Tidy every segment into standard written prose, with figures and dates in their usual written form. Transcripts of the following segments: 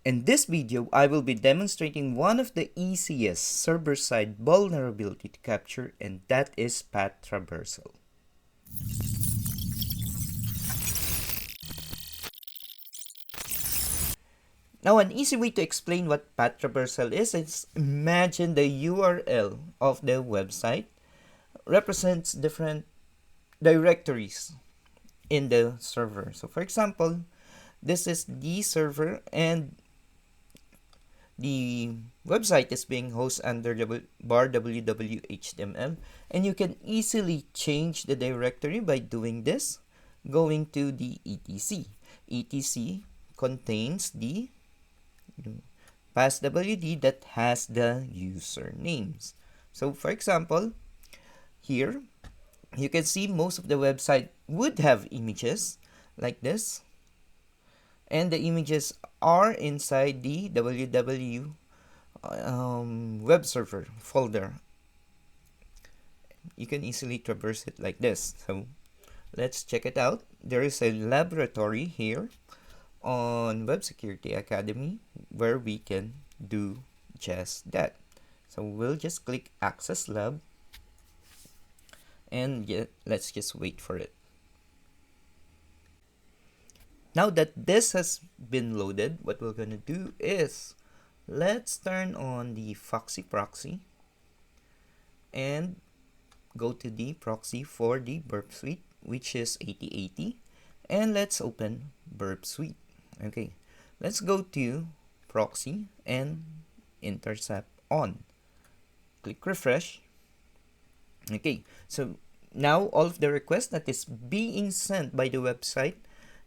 In this video, I will be demonstrating one of the easiest server-side vulnerability to capture, and that is path traversal. Now, an easy way to explain what path traversal is imagine the URL of the website represents different directories in the server. So for example, this is the server and the website is being hosted under bar www.html, and you can easily change the directory by doing this, going to the etc. etc contains the passwd that has the usernames. So for example, here you can see most of the website would have images like this, and the images are inside the www web server folder. You can easily traverse it like this. So let's check it out. There is a laboratory here on Web Security Academy where we can do just that. So we'll just click Access Lab, and let's just wait for it. Now that this has been loaded, what we're gonna do is let's turn on the Foxy proxy and go to the proxy for the burp suite, which is 8080, and let's open burp suite. Okay, let's go to proxy and intercept on. Click refresh. Okay, so now all of the requests that is being sent by the website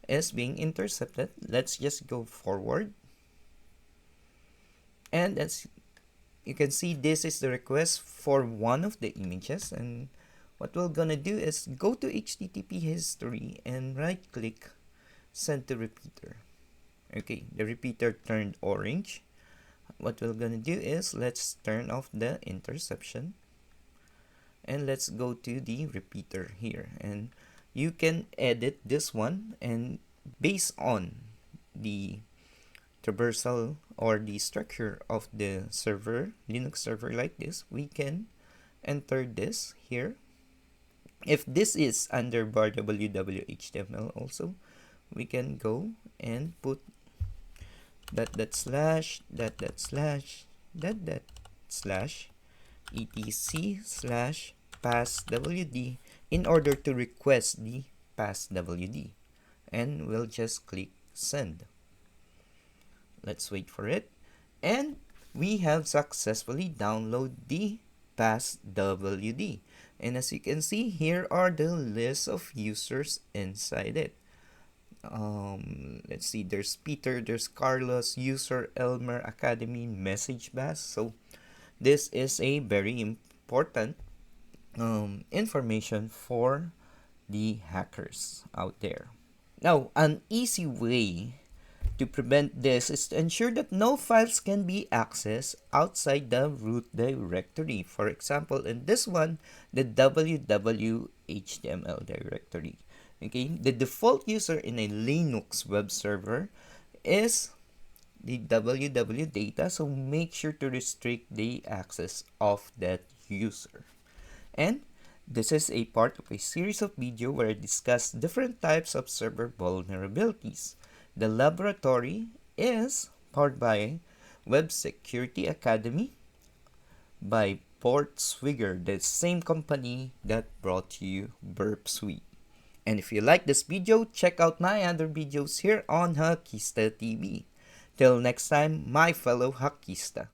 is being intercepted. Let's just go forward, and as you can see, this is the request for one of the images, and what we're gonna do is go to HTTP history and right click send to repeater. Okay, the repeater turned orange. What we're gonna do is let's turn off the interception, and let's go to the repeater here, and you can edit this one, and based on the traversal or the structure of the server, Linux server like this, we can enter this here. If this is under bar www.html also, we can go and put // etc/passwd in order to request the passwd, and we'll just click send. Let's wait for it, and we have successfully downloaded the passwd, and as you can see, here are the list of users inside it. Let's see, there's Peter, there's Carlos, user Elmer, Academy, message bass. So this is a very important information for the hackers out there. Now, an easy way to prevent this is to ensure that no files can be accessed outside the root directory. For example, in this one, the www.html directory. Okay, the default user in a Linux web server is the www data, so make sure to restrict the access of that user. And this is a part of a series of videos where I discuss different types of server vulnerabilities. The laboratory is powered by Web Security Academy by Swigger, the same company that brought you Burp Suite. And if you like this video, check out my other videos here on Hakista TV. Till next time, my fellow Hakista.